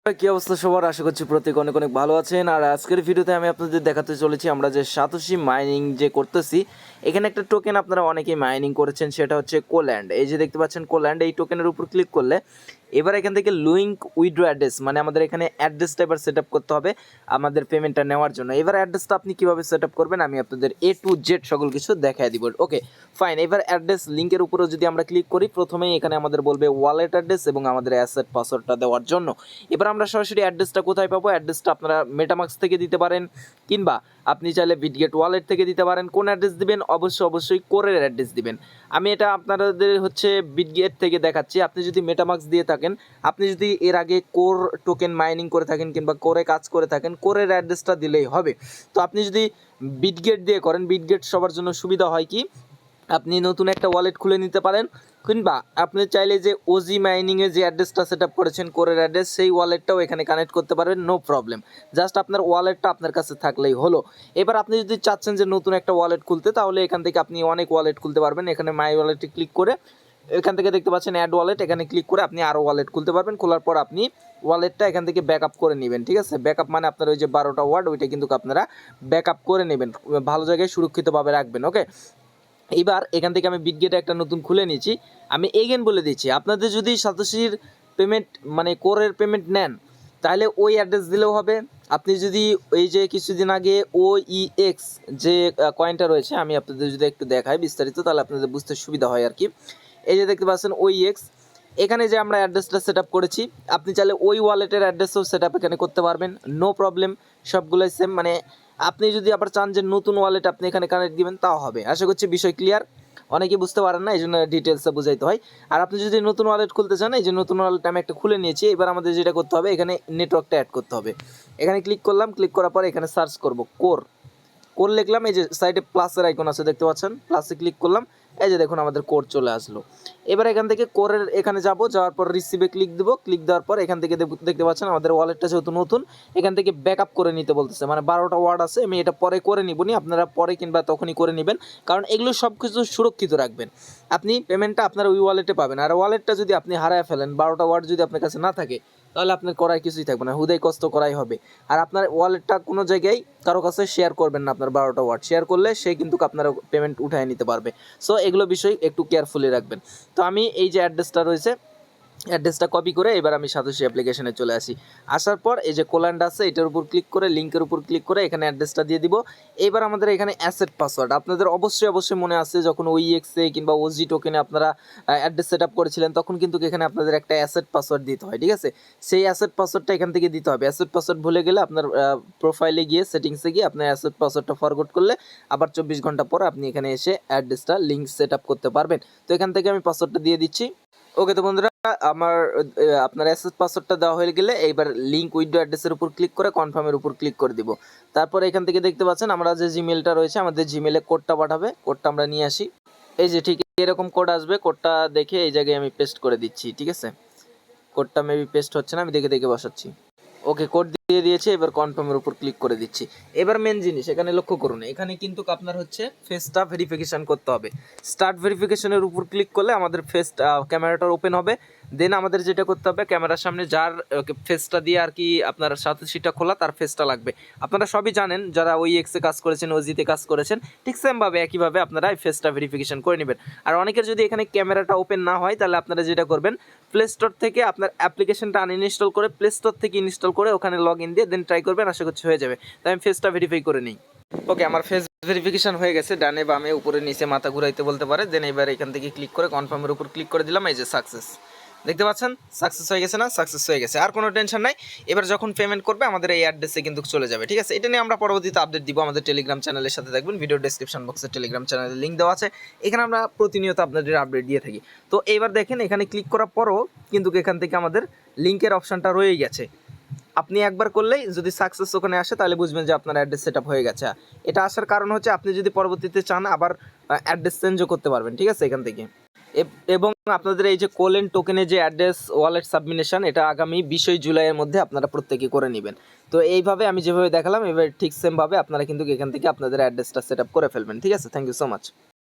কি অবস্থা সবার? আশা করছি প্রত্যেক অনেক অনেক ভালো আছেন। আর আজকের ভিডিওতে আমি আপনাদের দেখাতে চলেছি আমরা যে সাতোশি মাইনিং যে করতেছি, এখানে একটা টোকেন আপনারা অনেকেই মাইনিং করেছেন, সেটা হচ্ছে কোল্যান্ড। এই যে দেখতে পাচ্ছেন কোল্যান্ড, এই টোকেনের উপর ক্লিক করলে এবার এখান থেকে লিঙ্ক উইথড্র অ্যাড্রেস, মানে আমাদের এখানে অ্যাড্রেসটা এবার সেট আপ করতে হবে আমাদের পেমেন্টটা নেওয়ার জন্য। এবার অ্যাড্রেসটা আপনি কীভাবে সেট আপ করবেন আমি আপনাদের A to Z সকল কিছু দেখাই দিব। Okay fine. এবার অ্যাড্রেস লিঙ্কের উপরেও যদি আমরা ক্লিক করি, প্রথমেই এখানে আমাদের বলবে ওয়ালেট অ্যাড্রেস এবং আমাদের অ্যাসেট পাসওয়ার্ডটা দেওয়ার জন্য। এবার আমরা সরাসরি অ্যাড্রেসটা কোথায় পাবো? অ্যাড্রেসটা আপনারা মেটামাক্স থেকে দিতে পারেন, কিংবা আপনি চাইলে বিটগেট ওয়ালেট থেকে দিতে পারেন। কোন অ্যাড্রেস দিবেন? অবশ্যই কোরের অ্যাড্রেস দিবেন। আমি এটা আপনাদের হচ্ছে বিটগেট থেকে দেখাচ্ছি। আপনি যদি মেটামাক্স দিয়ে থাকেন, আপনি যদি এর আগে কোর টোকেন মাইনিং করে থাকেন কিংবা কোরে কাজ করে থাকেন, কোরের অ্যাড্রেসটা দিলেই হবে। তো আপনি যদি বিটগেট দিয়ে করেন, বিটগেট সবার জন্য সুবিধা হয় কি, আপনি নতুন একটা ওয়ালেট খুলে নিতে পারেন, কিংবা আপনি চাইলে যে ওজি মাইনিংয়ে যে অ্যাড্রেসটা সেট আপ করেছেন কোরের অ্যাড্রেস, সেই ওয়ালেটটাও এখানে কানেক্ট করতে পারবেন, নো প্রবলেম। জাস্ট আপনার ওয়ালেটটা আপনার কাছে থাকলেই হলো। এবার আপনি যদি চাচ্ছেন যে নতুন একটা ওয়ালেট খুলতে, তাহলে এখান থেকে আপনি অনেক ওয়ালেট খুলতে পারবেন। এখানে মাই ওয়ালেটে ক্লিক করে এখান থেকে দেখতে পাচ্ছেন অ্যাড ওয়ালেট, এখানে ক্লিক করে আপনি আরও ওয়ালেট খুলতে পারবেন। খোলার পর আপনি ওয়ালেটটা এখান থেকে ব্যাকআপ করে নেবেন। ঠিক আছে, ব্যাকআপ মানে আপনার ওই যে 12টা ওয়ার্ড, ওইটা কিন্তু আপনারা ব্যাকআপ করে নেবেন, ভালো জায়গায় সুরক্ষিতভাবে রাখবেন। ওকে, এইবার এখান থেকে আমি বিটগেটে একটা নতুন খুলে নিয়েছি। আমি এগেন বলে দিচ্ছি, আপনাদের যদি সাতোশির পেমেন্ট মানে কোরের পেমেন্ট নেন, তাহলে ওই অ্যাড্রেস দিলেও হবে। আপনি যদি এই যে কিছুদিন আগে OEX যে কয়েনটা রয়েছে, আমি আপনাদের যদি একটু দেখাই বিস্তারিত, তাহলে আপনাদের বুঝতে সুবিধা হয় আর কি। এই যে দেখতে পাচ্ছেন OEX, এখানে যে আমরা অ্যাড্রেসটা সেট আপ করেছি, আপনি চাইলে ওই ওয়ালেটের অ্যাড্রেসও সেট আপ এখানে করতে পারবেন, নো প্রবলেম। সবগুলোই সেম, মানে আপনি যদি আবার চান যে নতুন ওয়ালেট আপনি এখানে কানেক্ট দিবেন, তাও হবে। আশা করছি বিষয় ক্লিয়ার। অনেকেই বুঝতে পারেন না, এই জন্য ডিটেলসে বুঝাইতে হয়। আর আপনি যদি নতুন ওয়ালেট খুলতে চান, এই যে নতুন ওয়ালেট আমি একটা খুলে নিয়েছি। এবার আমাদের যেটা করতে হবে, এখানে নেটওয়ার্কটা অ্যাড করতে হবে। এখানে ক্লিক করলাম, ক্লিক করার পর এখানে সার্চ করব কোর লিখলাম, এই যে সাইডে প্লাসের আইকন আছে দেখতে পাচ্ছেন, প্লাসে ক্লিক করলাম, এই যে দেখুন আমাদের কোড চলে আসলো। এবার এখান থেকে কোরের এখানে যাওয়ার পর রিসিভে ক্লিক দেব। ক্লিক দেওয়ার পর এখান থেকে দেখতে পাচ্ছেন আমাদের ওয়ালেটটা যেহেতু নতুন, এখান থেকে ব্যাকআপ করে নিতে বলতেছে, মানে 12টা ওয়ার্ড আছে, আমি এটা পরে করে নিবনি, আপনারা পরে কিংবা তখনই করে নেবেন, কারণ এগুলো সব কিছু সুরক্ষিত রাখবেন। আপনি পেমেন্টটা আপনার ওই ওয়ালেটে পাবেন। আর ওয়ালেটটা যদি আপনি হারায় ফেলেন, 12টা ওয়ার্ড যদি আপনার কাছে না থাকে, তাহলে আপনার করার কিছুই থাকবে না, হুদাই কষ্ট করাই হবে। আর আপনার ওয়ালেটটা কোনো জায়গায় কারো কাছে শেয়ার করবেন না। আপনার 12টা ওয়ার্ড শেয়ার করলে সে কিন্তু আপনার পেমেন্ট উঠায় নিতে পারবে। সো এগুলো বিষয় একটু কেয়ারফুলি রাখবেন। তো আমি এই যে অ্যাড্রেসটা রয়েছে, অ্যাড্রেসটা কপি করে এবার আমি সাতোশি অ্যাপ্লিকেশনে চলে আসি। আসার পর এই যে কোল্যান্ড আছে, এটার উপর ক্লিক করে লিঙ্কের উপর ক্লিক করে এখানে অ্যাড্রেসটা দিয়ে দিব। এবার আমাদের এখানে অ্যাসেট পাসওয়ার্ড, আপনাদের অবশ্যই মনে আছে, যখন OEX-এ কিংবা OG টোকেনে আপনারা অ্যাড্রেস সেট আপ করেছিলেন, তখন কিন্তু এখানে আপনাদের একটা অ্যাসেট পাসওয়ার্ড দিতে হয়। ঠিক আছে, সেই অ্যাসেট পাসওয়ার্ডটা এখান থেকে দিতে হবে। অ্যাসেট পাসওয়ার্ড ভুলে গেলে আপনার প্রোফাইলে গিয়ে সেটিংসে গিয়ে আপনার অ্যাসেট পাসওয়ার্ডটা ফরগট করলে আবার 24 ঘন্টা পর আপনি এখানে এসে অ্যাড্রেসটা লিঙ্ক সেট আপ করতে পারবেন। তো এখান থেকে আমি পাসওয়ার্ডটা দিয়ে দিচ্ছি। ওকে, তো বন্ধুরা, আমার আপনার অ্যাসেস পাসওয়ার্ডটা দেওয়া হয়ে গেলে এইবার লিঙ্ক উইথড্র অ্যাড্রেসের উপর ক্লিক করে কনফার্মের উপর ক্লিক করে দিব। তারপর এখান থেকে দেখতে পাচ্ছেন আমরা যে জিমেলটা রয়েছে, আমাদের জিমেলে কোডটা পাঠাবে, কোডটা আমরা নিয়ে আসি। এই যে ঠিক এরকম কোড আসবে, কোডটা দেখে এই জায়গায় আমি পেস্ট করে দিচ্ছি। ঠিক আছে, কোডটা মেবি পেস্ট হচ্ছে না, আমি দেখে বসাচ্ছি। ওকে, কোড দিয়ে দিয়েছে, এবার কনফার্মের উপর ক্লিক করে দিচ্ছি। এবার মেন জিনিস এখানে লক্ষ্য করুন, এখানে কিন্তু আপনার হচ্ছে ফেসটা ভেরিফিকেশন করতে হবে। স্টার্ট ভেরিফিকেশনের উপর ক্লিক করলে আমাদের ফেস ক্যামেরাটা ওপেন হবে। দেন আমাদের যেটা করতে হবে, ক্যামেরার সামনে যার ফেসটা দিয়ে আর কি আপনার সাতোশিটা খোলা, তার ফেসটা লাগবে। আপনারা সবই জানেন, যারা OEX-এ কাজ করেছেন, OG-তে কাজ করেছেন, ঠিক সেমভাবে একইভাবে আপনারা এই ফেসটা ভেরিফিকেশন করে নেবেন। আর অনেকের যদি এখানে ক্যামেরাটা ওপেন না হয়, তাহলে আপনারা যেটা করবেন, প্লে স্টোর থেকে আপনার অ্যাপ্লিকেশনটা আনইনস্টল করে প্লে স্টোর থেকে ইনস্টল করে ওখানে লগ ইন দিয়ে দেন ট্রাই করবেন, আশা করছি হয়ে যাবে। তাই আমি ফেসটা ভেরিফাই করে নিই। ওকে, আমার ফেস ভেরিফিকেশন হয়ে গেছে, ডানে বামে উপরে নিচে মাথা ঘুরাইতে বলতে পারে। দেন এবার এখান থেকে ক্লিক করে কনফার্মের উপর ক্লিক করে দিলাম। এই যে সাকসেস, দেখতে পাচ্ছেন সাকসেস হয়ে গেছে না? সাকসেস হয়ে গেছে, আর কোনো টেনশন নাই। এবার যখন পেমেন্ট করবে আমাদের এই অ্যাড্রেসে কিন্তু চলে যাবে। ঠিক আছে, এটা নিয়ে আমরা পরবর্তীতে আপডেট দিব। আমাদের টেলিগ্রাম চ্যানেলের সাথে দেখবেন, ভিডিও ডেসক্রিপশন বক্সে টেলিগ্রাম চ্যানেলের লিঙ্ক দেওয়া আছে, এখানে আমরা প্রতিনিয়ত আপনাদের আপডেট দিয়ে থাকি। তো এইবার দেখেন, এখানে ক্লিক করার পরও কিন্তু এখান থেকে আমাদের লিঙ্কের অপশানটা রয়েই গেছে। আপনি একবার করলেই যদি সাকসেস ওখানে আসে, তাহলে বুঝবেন যে আপনার অ্যাড্রেস সেট আপ হয়ে গেছে। এটা আসার কারণ হচ্ছে আপনি যদি পরবর্তীতে চান আবার অ্যাড্রেস চেঞ্জও করতে পারবেন। ঠিক আছে, এখান থেকে এবং আপনাদের এই যে কোলেন টোকেনের যে অ্যাড্রেস ওয়ালেট সাবমিশন, এটা আগামী 20 জুলাইয়ের মধ্যে আপনারা প্রত্যেকে করে নেবেন। তো এইভাবে আমি যেভাবে দেখালাম, এবার ঠিক সেমভাবে আপনারা কিন্তু এখান থেকে আপনাদের অ্যাড্রেসটা সেট আপ করে ফেলবেন। ঠিক আছে, থ্যাংক ইউ সো মাচ।